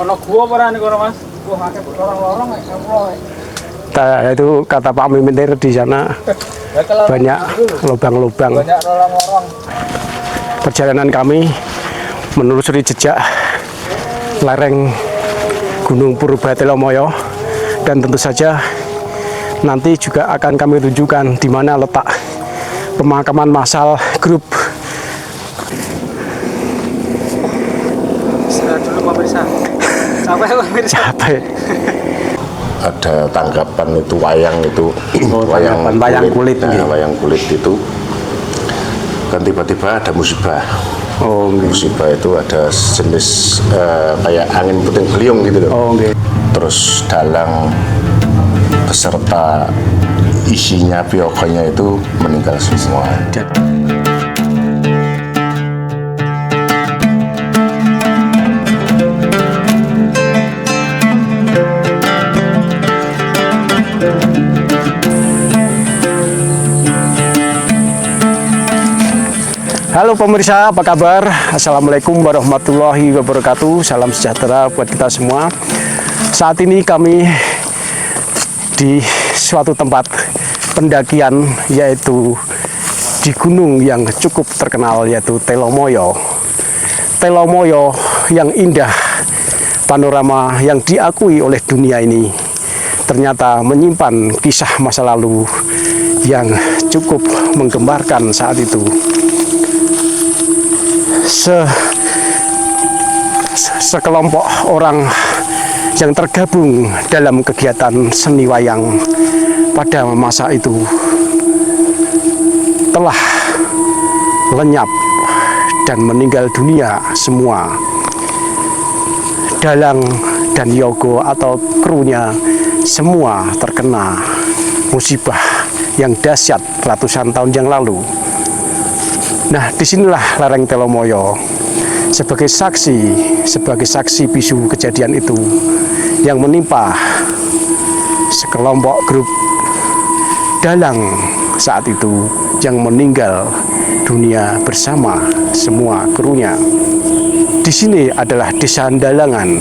Ono gua apa nih kono Mas? Wah, akeh lorong-lorong Itu kata Pak Mimintir di sana banyak lubang-lubang. banyak lorong-lorong. Perjalanan kami menelusuri jejak lereng Gunung Purba Telomoyo, dan tentu saja nanti juga akan kami tunjukkan di mana letak pemakaman massal grup. Istirahat dulu pemirsa. Sampai pemirsa. Capek. Ada tanggapan itu wayang itu wayang kulit. Nah, wayang kulit itu kan tiba-tiba ada musibah. Oh, Musibah itu ada jenis kayak angin puting beliung gitu loh. oh, okay. Terus dalang beserta isinya biokonya itu meninggal semua. Halo pemirsa, apa kabar? Assalamualaikum warahmatullahi wabarakatuh. Salam sejahtera buat kita semua. Saat ini kami di suatu tempat pendakian, yaitu di gunung yang cukup terkenal, yaitu Telomoyo. Telomoyo yang indah, panorama yang diakui oleh dunia ini ternyata menyimpan kisah masa lalu yang cukup menggembarkan saat itu. Sekelompok orang yang tergabung dalam kegiatan seni wayang pada masa itu telah lenyap dan meninggal dunia semua. Dalang dan Yogo atau krunya semua terkena musibah yang dahsyat ratusan tahun yang lalu. Nah, disinilah lereng Telomoyo sebagai saksi bisu kejadian itu yang menimpa sekelompok grup dalang saat itu yang meninggal dunia bersama semua krunya. Di sini adalah Desa Dalangan,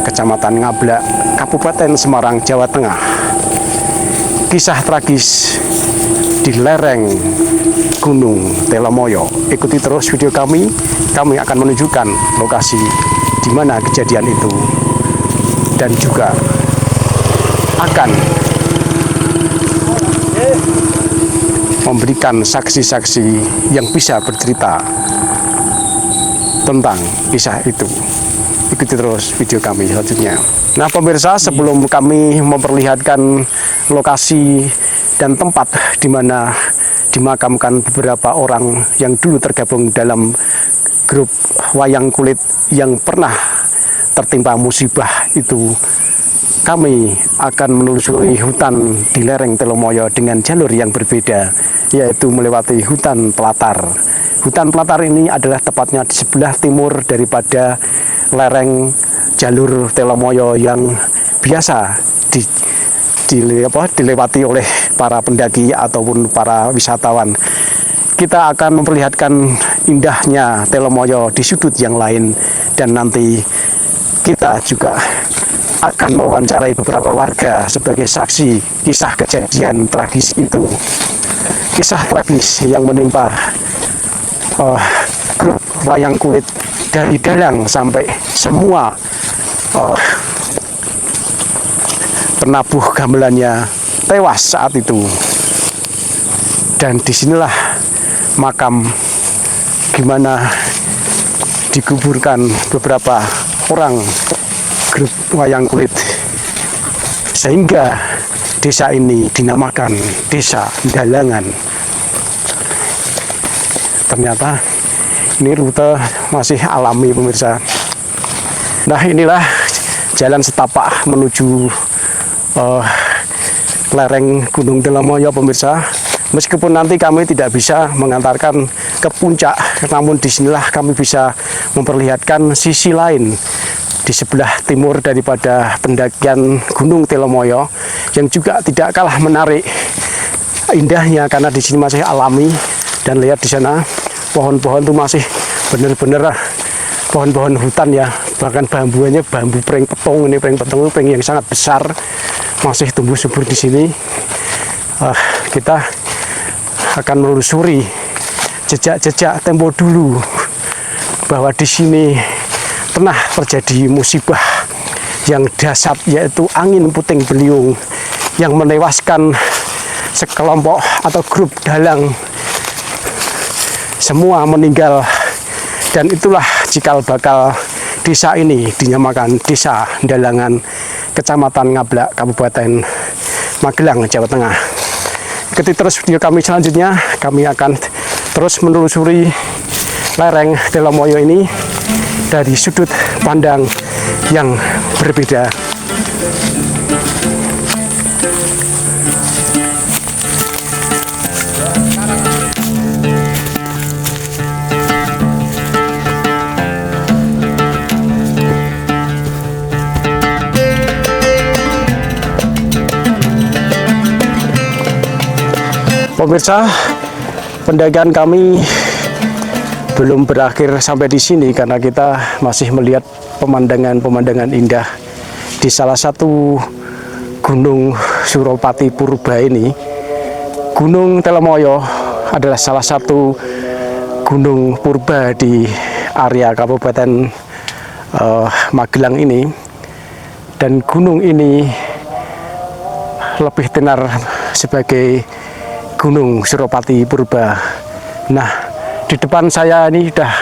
Kecamatan Ngablak, Kabupaten Semarang, Jawa Tengah. Kisah tragis di lereng Gunung Telomoyo. Ikuti terus video kami akan menunjukkan lokasi di mana kejadian itu, dan juga akan memberikan saksi-saksi yang bisa bercerita tentang kisah itu. Ikuti terus video kami selanjutnya. Nah pemirsa, sebelum kami memperlihatkan lokasi dan tempat di mana dimakamkan beberapa orang yang dulu tergabung dalam grup wayang kulit yang pernah tertimpa musibah itu, kami akan menelusuri hutan di lereng Telomoyo dengan jalur yang berbeda, yaitu melewati hutan Pelatar. Hutan Pelatar ini adalah tepatnya di sebelah timur daripada lereng jalur Telomoyo yang biasa dilewati oleh para pendaki ataupun para wisatawan. Kita akan memperlihatkan indahnya Telomoyo di sudut yang lain, dan nanti kita juga akan mewawancarai beberapa warga sebagai saksi kisah kejadian tragis itu. Kisah tragis yang menimpa grup wayang kulit dari dalang sampai semua penabuh gamelannya tewas saat itu. Dan disinilah makam gimana dikuburkan beberapa orang grup wayang kulit, sehingga desa ini dinamakan Desa Dalangan. Ternyata ini rute masih alami pemirsa. Nah inilah jalan setapak menuju lereng Gunung Telomoyo pemirsa. Meskipun nanti kami tidak bisa mengantarkan ke puncak, namun disinilah kami bisa memperlihatkan sisi lain di sebelah timur daripada pendakian Gunung Telomoyo, yang juga tidak kalah menarik indahnya karena di sini masih alami. Dan lihat di sana pohon-pohon itu masih benar-benar pohon-pohon hutan ya, bahkan bambuannya bambu pring petong. Ini pring petong, pring yang sangat besar, masih tumbuh subur di sini. Kita akan menelusuri jejak-jejak tempo dulu bahwa di sini pernah terjadi musibah yang dahsyat, yaitu angin puting beliung yang menewaskan sekelompok atau grup dalang. Semua meninggal, dan itulah cikal bakal desa ini dinamakan Desa Dalangan, Kecamatan Ngablak, Kabupaten Magelang, Jawa Tengah. Ikuti terus video kami selanjutnya. Kami akan terus menelusuri lereng Telomoyo ini dari sudut pandang yang berbeda. Pemirsa, pendakian kami belum berakhir sampai di sini karena kita masih melihat pemandangan-pemandangan indah di salah satu gunung Suropati Purba ini. Gunung Telomoyo adalah salah satu gunung purba di area Kabupaten Magelang ini, dan gunung ini lebih tenar sebagai Gunung Suropati Purba. Nah, di depan saya ini sudah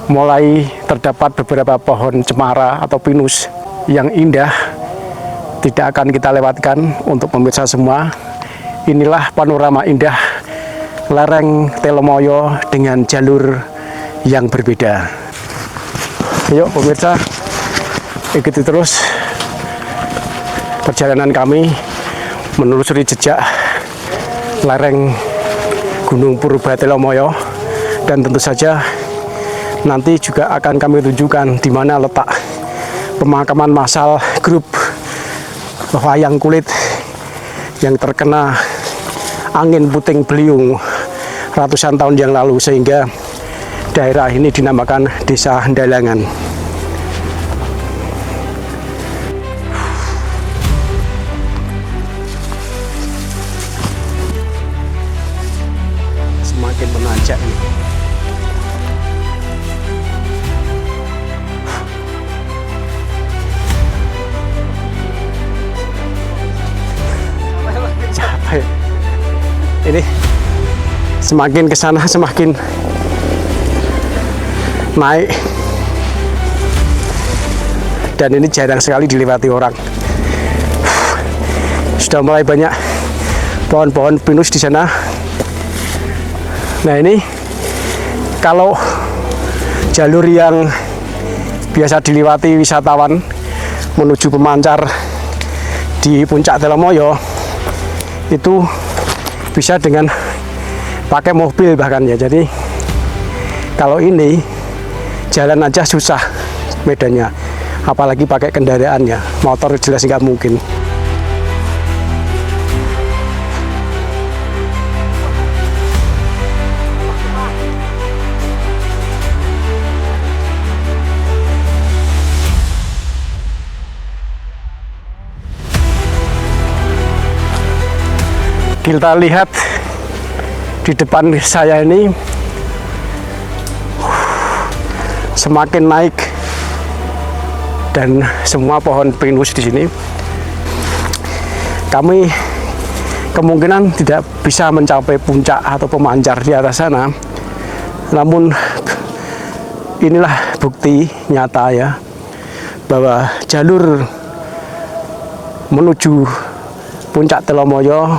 mulai terdapat beberapa pohon cemara atau pinus yang indah, tidak akan kita lewatkan untuk pemirsa semua. Inilah panorama indah lereng Telomoyo dengan jalur yang berbeda. Ayo pemirsa, ikuti terus perjalanan kami menelusuri jejak lereng Gunung Purba Telomoyo, dan tentu saja nanti juga akan kami tunjukkan di mana letak pemakaman massal grup wayang kulit yang terkena angin puting beliung ratusan tahun yang lalu, sehingga daerah ini dinamakan Desa Dalangan. Semakin menanjak nih. Capek. Ini semakin ke sana semakin naik, dan ini jarang sekali dilewati orang. Sudah mulai banyak pohon-pohon pinus di sana. Nah, ini kalau jalur yang biasa dilewati wisatawan menuju pemancar di puncak Telomoyo itu bisa dengan pakai mobil bahkan ya. Jadi kalau ini jalan aja susah medannya, apalagi pakai kendaraannya, motor jelas nggak mungkin. Kita lihat di depan saya ini semakin naik, dan semua pohon pinus di sini. Kami kemungkinan tidak bisa mencapai puncak atau pemancar di atas sana, namun inilah bukti nyata ya bahwa jalur menuju puncak Telomoyo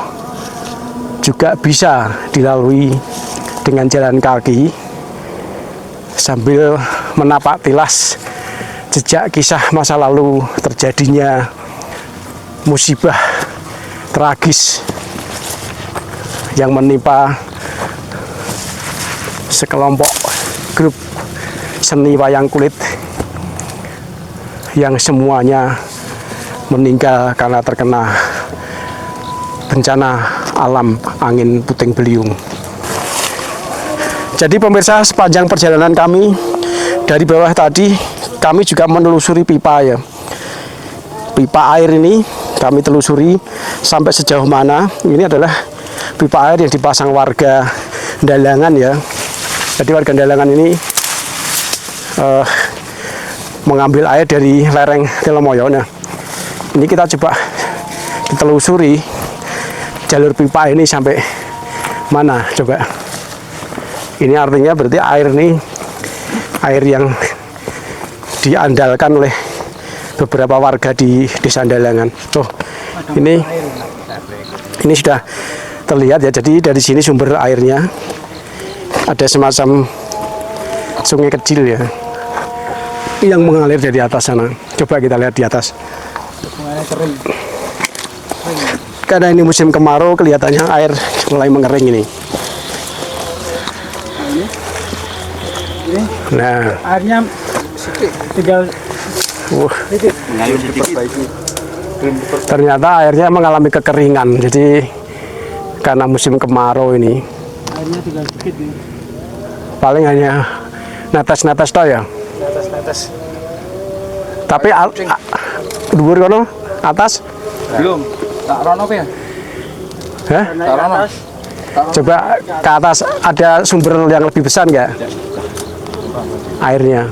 juga bisa dilalui dengan jalan kaki sambil menapak tilas jejak kisah masa lalu terjadinya musibah tragis yang menimpa sekelompok grup seni wayang kulit yang semuanya meninggal karena terkena bencana alam angin puting beliung. Jadi pemirsa, sepanjang perjalanan kami dari bawah tadi kami juga menelusuri pipa ya. Pipa air ini kami telusuri sampai sejauh mana. Ini adalah pipa air yang dipasang warga Dalangan ya. Jadi warga Dalangan ini mengambil air dari lereng Telomoyo. Nah, ini kita coba ditelusuri jalur pipa ini sampai mana coba. Ini artinya berarti air ini air yang diandalkan oleh beberapa warga di Desa Dalangan. Oh, ini sudah terlihat ya. Jadi dari sini sumber airnya ada semacam sungai kecil ya yang mengalir dari atas sana. Coba kita lihat di atas. Karena ini musim kemarau, kelihatannya air mulai mengering ini. Nah, Airnya tinggal ternyata airnya mengalami kekeringan. Jadi karena musim kemarau ini, airnya tinggal sedikit nih. paling hanya netes-netes toh ya. Netes-netes. Tapi dhuwur kono atas Belum. Tak rono ya? Hah? Naik ke atas. Coba ke atas ada sumber yang lebih besar nggak airnya?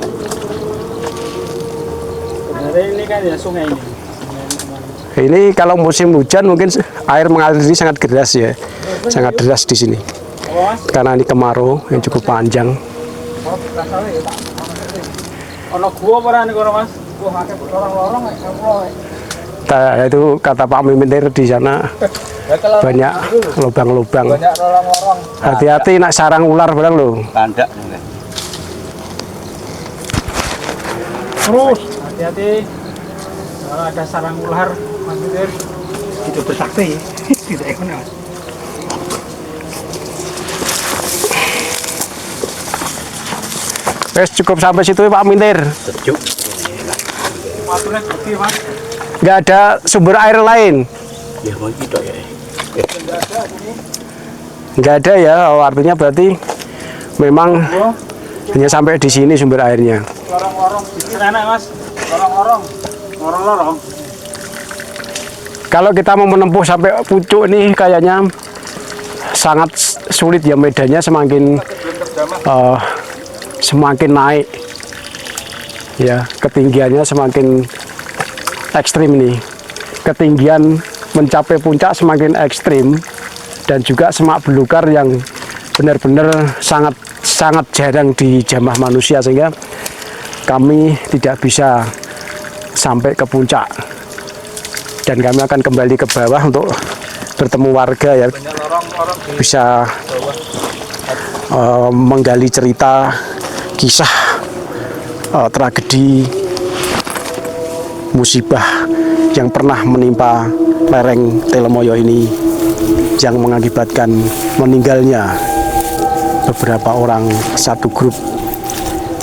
Dari ini kan ya sungai ini. Ini kalau musim hujan mungkin air mengalir ini sangat deras ya, sangat deras di sini. Karena ini kemarau yang cukup panjang. Ono gua apa nih kono Mas? Gua akeh lorong-lorong Itu kata Pak Mimintir di sana banyak lubang-lubang. banyak lorong-lorong. Hati-hati nak sarang ular barang lo. Landak. Terus hati-hati. Kalau ada sarang ular, Mas Mitir. Itu bersakti. Tidak ikut Mas. Wes cukup sampai situ ya Pak Mintir. Waturnya gede Mas. Nggak ada sumber air lain. Ya mau gitu ya. Nggak ada ya. Oh, artinya berarti memang Gua hanya sampai di sini sumber airnya. lorong-lorong. Di sana Mas. Lorong-lorong. Lorong-lorong. Kalau kita mau menempuh sampai pucuk ini kayaknya sangat sulit ya, medannya semakin semakin naik ya, ketinggiannya semakin ekstrim ini. Ketinggian mencapai puncak semakin ekstrim dan juga semak belukar yang benar-benar sangat jarang dijamah manusia, sehingga kami tidak bisa sampai ke puncak. Dan kami akan kembali ke bawah untuk bertemu warga ya, bisa menggali cerita kisah tragedi musibah yang pernah menimpa lereng Telomoyo ini, yang mengakibatkan meninggalnya beberapa orang satu grup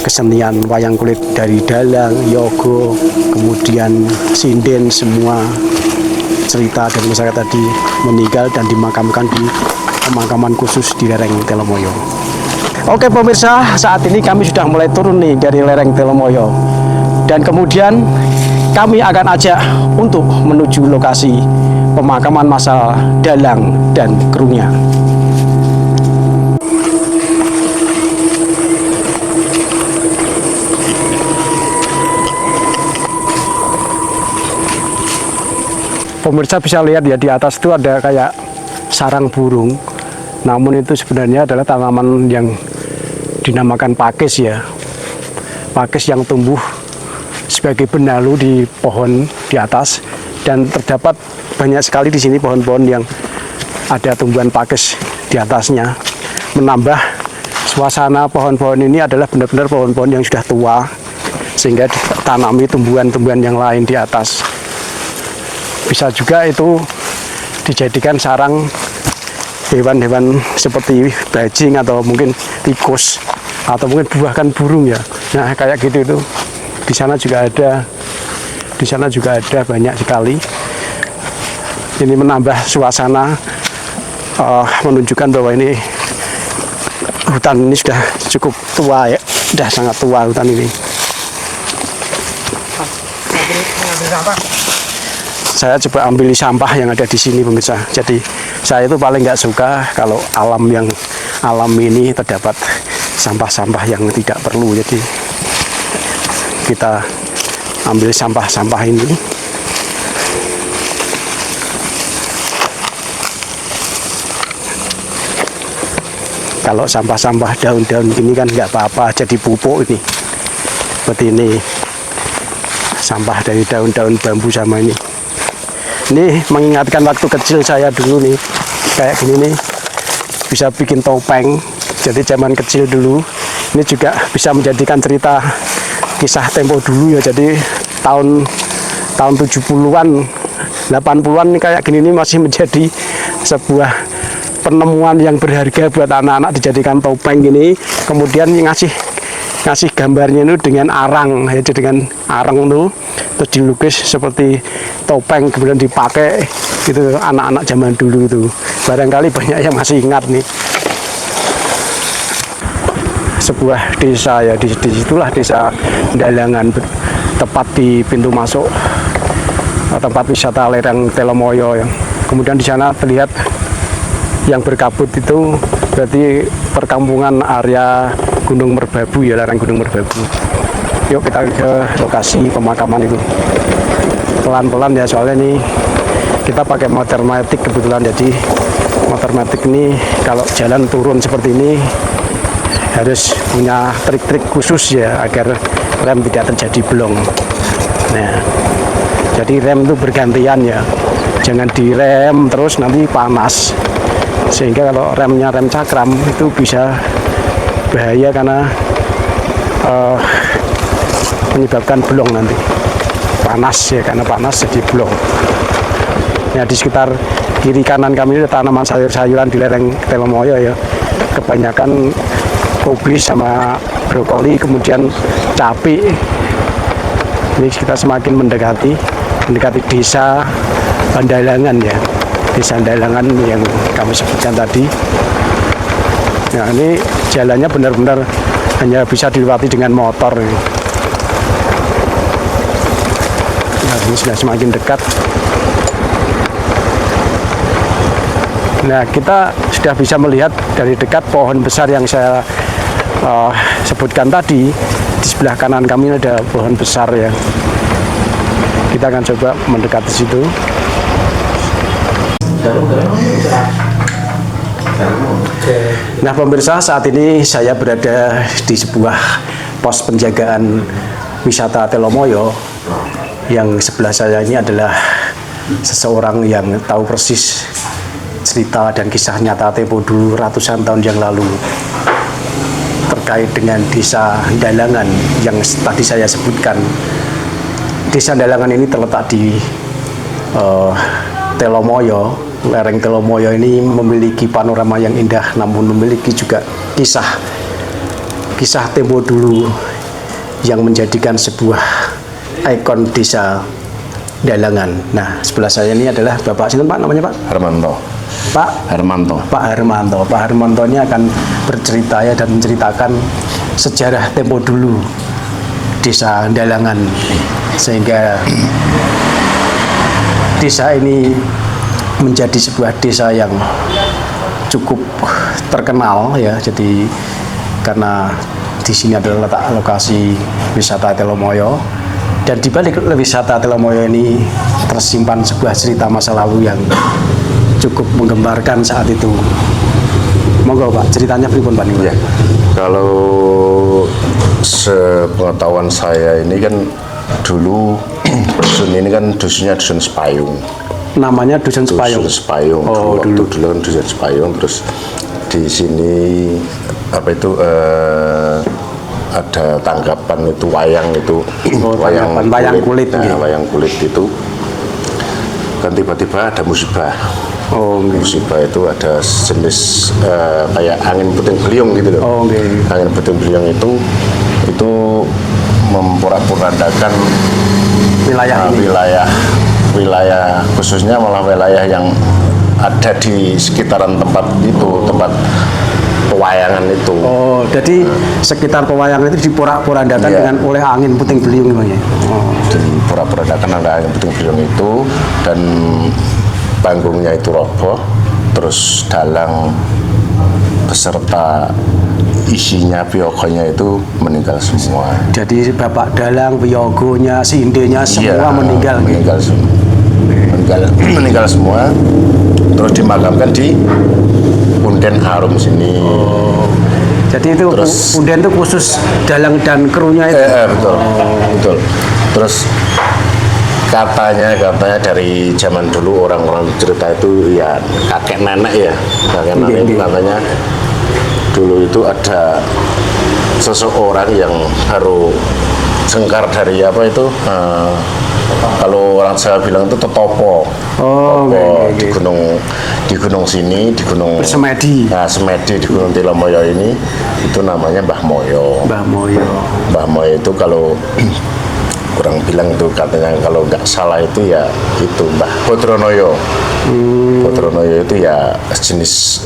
kesenian wayang kulit dari Dalang, Yogo, kemudian Sinden, semua cerita dari masyarakat tadi meninggal dan dimakamkan di pemakaman khusus di lereng Telomoyo. Oke pemirsa, saat ini kami sudah mulai turun nih dari lereng Telomoyo, dan kemudian kami akan ajak untuk menuju lokasi pemakaman massal Dalang dan krunya. Pemirsa bisa lihat ya, di atas itu ada kayak sarang burung. Namun itu sebenarnya adalah tanaman yang dinamakan pakis ya. Pakis yang tumbuh sebagai benalu di pohon di atas, dan terdapat banyak sekali di sini pohon-pohon yang ada tumbuhan pakis di atasnya. Menambah suasana pohon-pohon ini adalah benar-benar pohon-pohon yang sudah tua, sehingga ditanami tumbuhan-tumbuhan yang lain di atas. Bisa juga itu dijadikan sarang hewan-hewan seperti bajing atau mungkin tikus atau mungkin bahkan burung ya. Nah kayak gitu itu di sana juga ada, di sana juga ada banyak sekali. Ini menambah suasana, menunjukkan bahwa ini hutan ini sudah cukup tua ya. Sudah sangat tua hutan ini. Ngambil sampah. Saya coba ambil sampah yang ada di sini pemirsa. Jadi saya itu paling nggak suka kalau alam ini terdapat sampah-sampah yang tidak perlu. Jadi kita ambil sampah-sampah ini. Kalau sampah-sampah daun-daun ini kan nggak apa-apa, jadi pupuk ini. Seperti ini sampah dari daun-daun bambu sama ini. Ini mengingatkan waktu kecil saya dulu nih, kayak gini nih, bisa bikin topeng. Jadi zaman kecil dulu, ini juga bisa menjadikan cerita kisah tempo dulu ya. Jadi tahun 70-an, 80-an kayak gini nih masih menjadi sebuah penemuan yang berharga buat anak-anak, dijadikan topeng gini. Kemudian ngasih gambarnya itu dengan arang, ya, dengan arang itu terus dilukis seperti topeng, kemudian dipakai gitu anak-anak zaman dulu itu. Barangkali banyak yang masih ingat nih. Sebuah desa ya, disitulah desa Dalangan, tepat di pintu masuk tempat wisata lereng Telomoyo ya. Kemudian di sana terlihat yang berkabut itu berarti perkampungan area Gunung Merbabu ya, lereng Gunung Merbabu. Yuk kita ke lokasi pemakaman itu. Pelan-pelan ya, soalnya nih kita pakai motor matic kebetulan. Jadi motor matic ini kalau jalan turun seperti ini harus punya trik-trik khusus ya agar rem tidak terjadi blong. Nah, jadi rem itu bergantian ya, jangan direm terus nanti panas, sehingga kalau remnya rem cakram itu bisa bahaya karena menyebabkan blong nanti. Panas ya, karena panas jadi blong. Ya, di sekitar kiri kanan kami ini tanaman sayur-sayuran di lereng Telomoyo ya, kebanyakan kubis sama brokoli, kemudian cabai. Ini kita semakin mendekati desa Dalangan ya, desa Dalangan yang kami sebutkan tadi. Nah, ini jalannya benar-benar hanya bisa dilewati dengan motor. Nah, ini sudah semakin dekat. Nah, kita sudah bisa melihat dari dekat pohon besar yang saya sebutkan tadi. Di sebelah kanan kami ada pohon besar ya. Kita akan coba mendekat di situ. Nah pemirsa, saat ini saya berada di sebuah pos penjagaan wisata Telomoyo. Yang sebelah saya ini adalah seseorang yang tahu persis cerita dan kisah nyata tempo dulu ratusan tahun yang lalu terkait dengan desa Dalangan yang tadi saya sebutkan. Desa Dalangan ini terletak di Telomoyo. Lereng Telomoyo ini memiliki panorama yang indah, namun memiliki juga kisah tempo dulu yang menjadikan sebuah ikon desa Dalangan. Nah, sebelah saya ini adalah Bapak Sinten Pak, namanya Pak? Hermanto. Pak Hermanto. Pak Hermanto. Pak Hermanto ini akan bercerita ya dan menceritakan sejarah tempo dulu desa Dalangan, sehingga desa ini menjadi sebuah desa yang cukup terkenal ya. Jadi karena di sini adalah letak lokasi wisata Telomoyo, dan di balik wisata Telomoyo ini tersimpan sebuah cerita masa lalu yang cukup menggembarkan saat itu. Monggo Pak, ceritanya pripun Pak niku? Ya, kalau sepengetahuan saya ini kan dulu dusun ini kan dusunnya dusun Sepayung. Namanya Dusun Sepayung. Dusun Sepayung. Oh, dulu kan Dusun Sepayung. Terus di sini apa itu ada tanggapan itu wayang itu. Oh, wayang kulit. Nah, Ya. wayang kulit itu kan tiba-tiba ada musibah. Oh, Musibah itu ada jenis kayak angin puting beliung gitu loh. Oh, okay. Angin puting beliung itu memporak-porandakan wilayah ini. wilayah khususnya malah wilayah yang ada di sekitaran tempat itu, tempat pewayangan itu. Oh, jadi sekitar pewayangan itu diporak-porandakan Iya. dengan oleh angin puting beliung memang ya. Oh. Di porak-porandakan ada yang puting beliung itu, dan panggungnya itu roboh, terus dalang beserta isinya piogonya itu meninggal semua. Jadi bapak dalang, wiyogonya, sindenya semua Iya, meninggal. meninggal semua. Meninggal semua, terus dimakamkan di Punden Arum sini. Jadi itu Terus- Punden itu khusus dalang dan krunya itu. Betul, betul. Terus katanya dari zaman dulu orang-orang cerita itu ya kakek nenek ya, kakek nenek itu katanya dulu itu ada seseorang yang baru sengkar dari apa itu, kalau orang Jawa bilang itu tetopo. Oh, Tetopo oke. di gunung sini, di gunung Bersemedi. Nah, Semedi di Gunung Tilomoyo ini itu namanya Mbah Moyo. Mbah Moyo. Mbah Moyo itu kalau kurang bilang itu katanya kalau nggak salah itu ya itu Mbah Bodronoyo. Bodronoyo itu ya jenis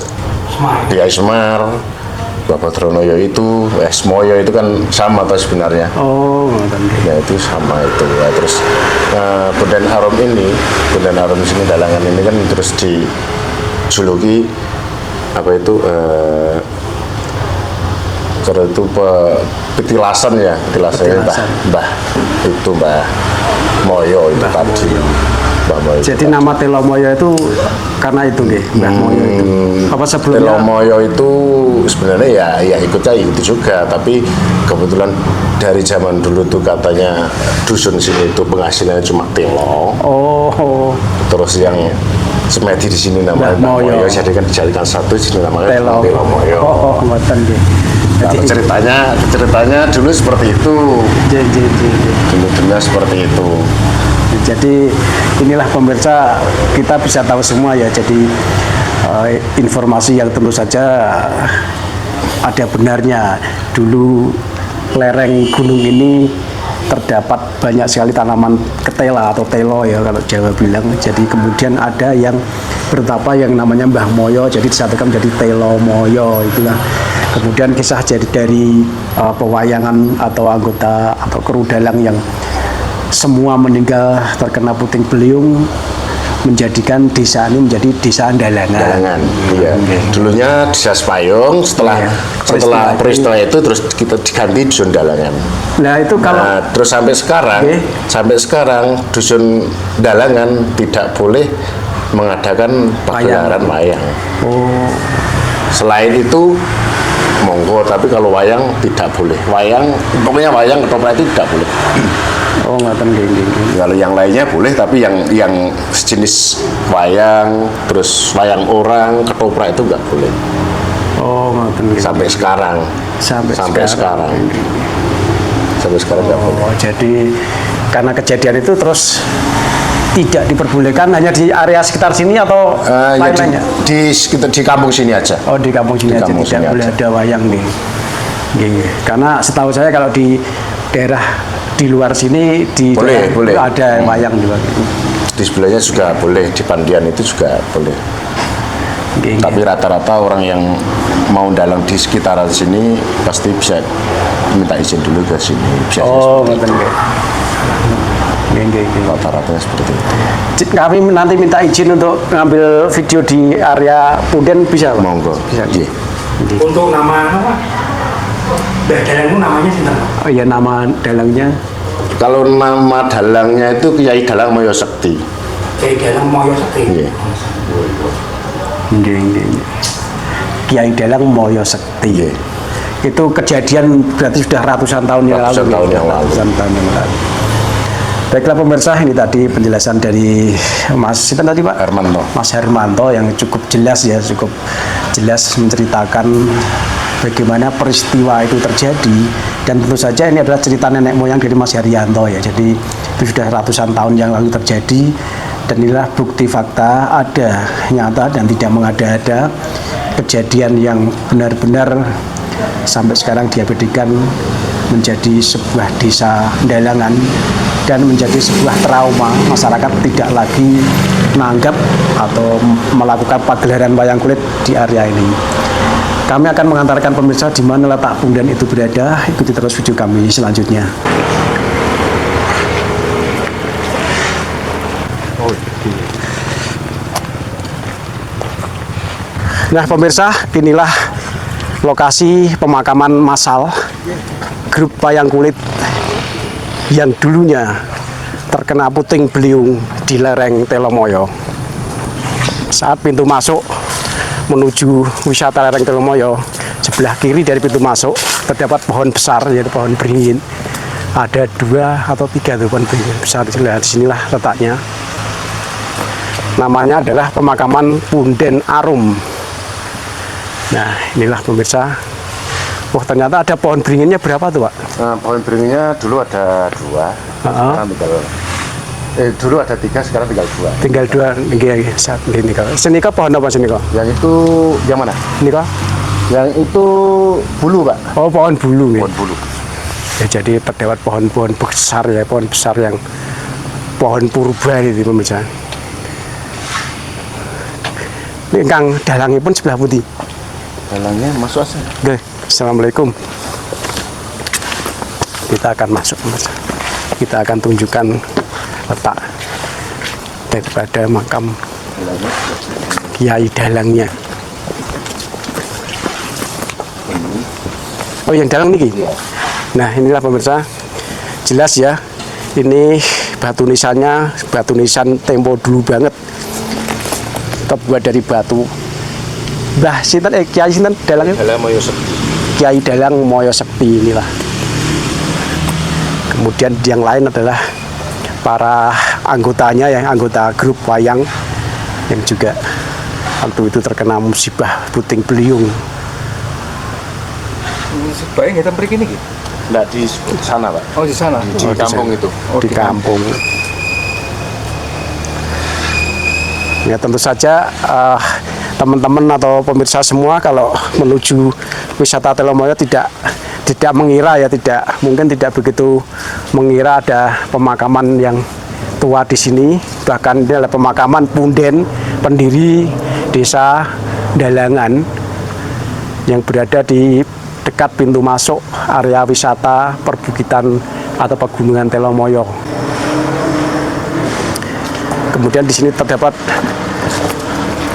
dia Semar. Mbah Bodronoyo itu Moyo itu kan sama atau sebenarnya. Oh, ngoten. Ya itu sama itu ya. Terus Punden Arum sini dalangan ini kan terus dijuluki apa itu kalau itu petilasan ya, petilasannya Mbah Moyo itu tadi. Mbah Moyo. Jadi nama Telomoyo itu karena itu nggih, Mbah Moyo itu. Apa sebelumnya? Telomoyo itu sebenarnya ya ikutnya itu juga, tapi kebetulan dari zaman dulu tuh katanya dusun sini itu penghasilannya cuma telo. Oh, Terus yang semedi di sini namanya Mbah Mbah Moyo. Moyo, jadi kan dijadikan satu sini namanya Telomoyo. Oh, ngoten nggih. Kalau ceritanya dulu seperti itu, dulu seperti itu. Jadi inilah pemirsa, kita bisa tahu semua ya. Jadi informasi yang tentu saja ada benarnya. Dulu lereng gunung ini terdapat banyak sekali tanaman ketela atau telo ya kalau Jawa bilang. Jadi kemudian ada yang bertapa yang namanya Mbah Moyo, jadi disatukan menjadi Telomoyo itulah. Kemudian kisah jadi dari pewayangan atau anggota atau kru dalang yang semua meninggal terkena puting beliung menjadikan desa ini menjadi desa Dalangan. Dalangan, iya. Dulunya desa Sepayung, setelah peristiwa itu terus kita diganti dusun Dalangan. Nah itu kalau Terus sampai sekarang dusun Dalangan tidak boleh mengadakan pagelaran wayang. oh Selain itu monggo, tapi kalau wayang tidak boleh. Pokoknya wayang ketoprak itu tidak boleh. ngoten nggih. Kalau yang lainnya boleh, tapi yang sejenis wayang, terus wayang orang, ketoprak itu nggak boleh. Oh ngoten nggih. Sampai sekarang. Sampai sekarang. Sampai sekarang nggak boleh. Oh jadi karena kejadian itu terus tidak diperbolehkan hanya di area sekitar sini atau Ya lain-lainnya? di kampung sini aja. Oh di kampung sini Di aja kampung tidak sini boleh aja. ada wayang nih. Karena setahu saya kalau di daerah di luar sini di Boleh, daerah boleh. itu ada wayang juga. Di sebelahnya juga boleh, di Pandian itu juga boleh. Tapi rata-rata orang yang mau dalang di sekitaran sini pasti bisa minta izin dulu ke sini. Bisa Oh seperti ngoten itu. nggih. Rata-ratanya seperti itu. Kami nanti minta izin untuk ngambil video di area Punden bisa Pak? Monggo. Bisa. Iya. Untuk nama apa? Mbah Dalang itu namanya sinten, Pak? Oh iya nama dalangnya. Kalau nama dalangnya itu Kiai Dalang Moyo Sekti. Kiai Dalang Moyo Sekti. Iya. Nggih. Kiai Dalang Moyo Sekti. Iya. Itu kejadian berarti sudah ratusan tahun yang lalu. Ratusan tahun yang lalu. Ratusan tahun yang lalu. Baiklah pemirsa, ini tadi penjelasan dari Mas siapa tadi Pak? Hermanto. Mas Hermanto yang cukup jelas menceritakan bagaimana peristiwa itu terjadi, dan tentu saja ini adalah cerita nenek moyang dari Mas Haryanto ya. Jadi itu sudah ratusan tahun yang lalu terjadi, dan inilah bukti fakta ada nyata dan tidak mengada-ada kejadian yang benar-benar sampai sekarang diabadikan menjadi sebuah desa Dalangan dan menjadi sebuah trauma. Masyarakat tidak lagi menganggap atau melakukan pagelaran wayang kulit di area ini. Kami akan mengantarkan pemirsa di mana letak punden itu berada. Ikuti terus video kami selanjutnya. Nah pemirsa, inilah lokasi pemakaman massal grup wayang kulit yang dulunya terkena puting beliung di lereng Telomoyo. Saat pintu masuk menuju wisata lereng Telomoyo, sebelah kiri dari pintu masuk terdapat pohon besar, yaitu pohon beringin. Ada 2 atau 3 pohon beringin besar. Disinilah letaknya. Namanya adalah pemakaman Punden Arum. Nah inilah pemirsa. Wah ternyata ada pohon beringinnya berapa tuh Pak? Pohon beringinnya dulu ada 2, sekarang dulu ada 3, sekarang tinggal 2. Tinggal 2 ini kalau. Senika pohon apa senika? Yang itu yang mana? Nika? Yang itu bulu Pak. Oh pohon bulu. Pohon bulu. Ya, jadi terdapat pohon-pohon besar ya, pohon besar yang pohon purba ini pemirsa. Ini Kang dalangnya pun sebelah putih. Dalangnya masuk aja. Oke, assalamualaikum. Kita akan masuk pemirsa. Kita akan tunjukkan letak daripada makam Kiai Dalangnya. Oh yang dalang niki. Nah inilah pemirsa, jelas ya. Ini batu nisannya, batu nisan tempo dulu banget. Terbuat dari batu. Mbah sinten Kiai sinten dalangnya? Dalang Moyo Sekti. Kiai Dalang Moyo Sekti inilah. Kemudian yang lain adalah para anggotanya, yang anggota grup wayang yang juga waktu itu terkena musibah puting beliung. Sebaiknya kita pergi ini. Enggak di sana Pak. Oh di sana. Di kampung itu. Di kampung. Ya tentu saja teman-teman atau pemirsa semua kalau menuju wisata Telomoyo tidak mengira ya, mungkin tidak begitu mengira ada pemakaman yang tua di sini. Bahkan ini adalah pemakaman punden pendiri desa Dalangan yang berada di dekat pintu masuk area wisata perbukitan atau pegunungan Telomoyo. Kemudian di sini terdapat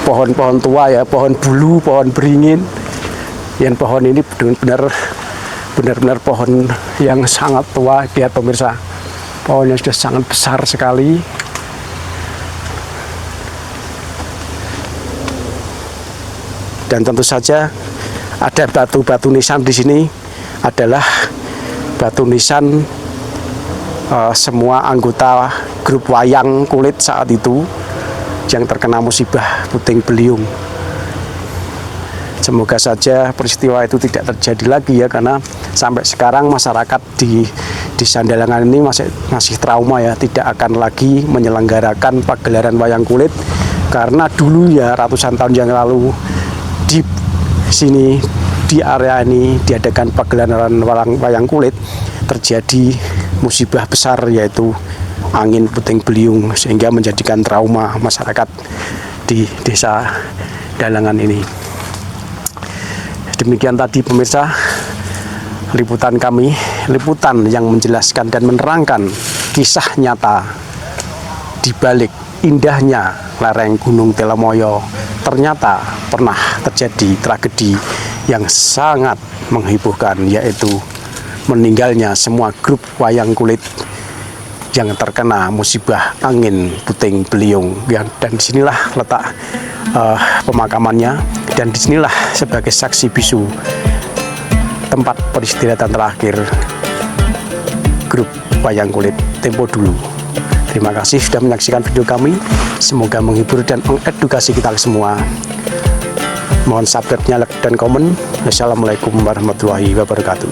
pohon-pohon tua ya, pohon bulu, pohon beringin. Yang pohon ini benar-benar pohon yang sangat tua, lihat pemirsa. Pohonnya sudah sangat besar sekali. Dan tentu saja ada batu-batu nisan di sini adalah batu nisan semua anggota grup wayang kulit saat itu yang terkena musibah puting beliung. Semoga saja peristiwa itu tidak terjadi lagi ya, karena sampai sekarang masyarakat di Desa Dalangan ini masih trauma ya, tidak akan lagi menyelenggarakan pagelaran wayang kulit karena dulu ya ratusan tahun yang lalu di sini di area ini diadakan pagelaran wayang kulit, terjadi musibah besar yaitu angin puting beliung sehingga menjadikan trauma masyarakat di Desa Dalangan ini. Demikian tadi pemirsa liputan kami, liputan yang menjelaskan dan menerangkan kisah nyata di balik indahnya lereng Gunung Telomoyo. Ternyata pernah terjadi tragedi yang sangat menghebohkan, yaitu meninggalnya semua grup wayang kulit yang terkena musibah angin puting beliung. Dan disinilah letak pemakamannya, dan disinilah sebagai saksi bisu tempat peristirahatan terakhir grup wayang kulit tempo dulu. Terima kasih sudah menyaksikan video kami. Semoga menghibur dan mengedukasi kita semua. Mohon subscribe-nya, like dan komen. Wassalamualaikum warahmatullahi wabarakatuh.